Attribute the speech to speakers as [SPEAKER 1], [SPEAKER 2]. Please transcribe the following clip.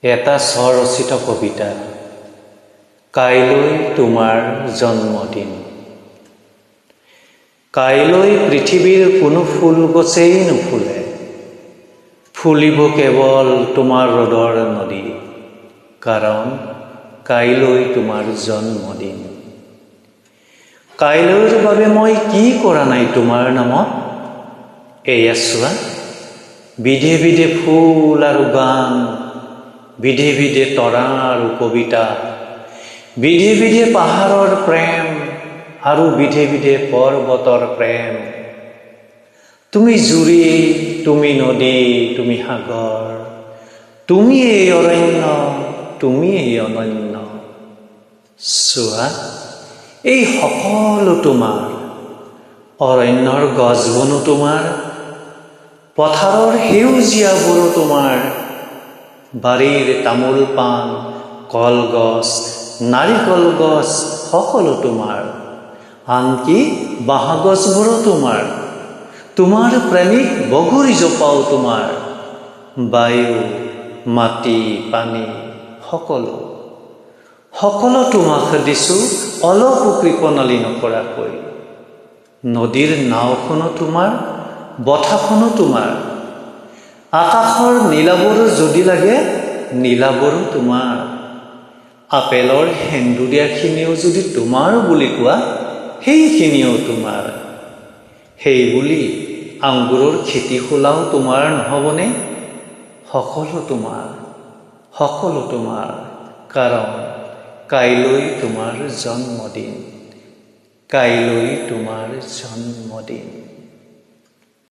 [SPEAKER 1] এটা স্বৰচিত কবিতা। কাইলৈ তোমাৰ জন্মদিন। কাইলৈ পৃথিৱীৰ কোনো ফুল গছেই নুফুলে, ফুলিব কেৱল তোমাৰ ৰ'দৰ নদী, কাৰণ কাইলৈ তোমাৰ জন্মদিন। কাইলৈৰ বাবে মই কি কৰা নাই তোমাৰ নামত, এয়া চোৱা। বিধে বিধে ফুল আৰু গান, বিধে বিধে তৰা আৰু কবিতা, বিধে বিধে পাহাৰৰ প্ৰেম আৰু বিধে বিধে পৰ্বতৰ প্ৰেম। তুমি জুৰি, তুমি নদী, তুমি সাগৰ, তুমি এই অৰণ্য, তুমি এই অনন্য। চোৱা, এই সকলো তোমাৰ। অৰণ্যৰ গছবনো তোমাৰ, পথাৰৰ সেউজীয়াবোৰো তোমাৰ, বাৰীৰ তামোল পাণ, কলগছ, নাৰিকল গছ সকলো তোমাৰ, আনকি বাঁহগছবোৰো তোমাৰ। তোমাৰ প্ৰেমিক বগৰী জোপাও তোমাৰ, বায়ু, মাটি, পানী সকলো তোমাক দিছোঁ অলপো কৃপণালি নকৰাকৈ। নদীৰ নাওখনো তোমাৰ, বঠাখনো তোমাৰ, আকাশৰ নীলাবোৰ যদি লাগে নীলাবোৰো তোমাৰ। আপেলৰ সেন্দুৰীয়াখিনিও যদি তোমাৰ বুলি কোৱা, সেইখিনিও তোমাৰ। সেই বুলি আঙুৰৰ খেতি খোলাও তোমাৰ নহ'বনে? সকলো তোমাৰ, কাৰণ কাইলৈ তোমাৰ জন্মদিন। কাইলৈ তোমাৰ জন্মদিন।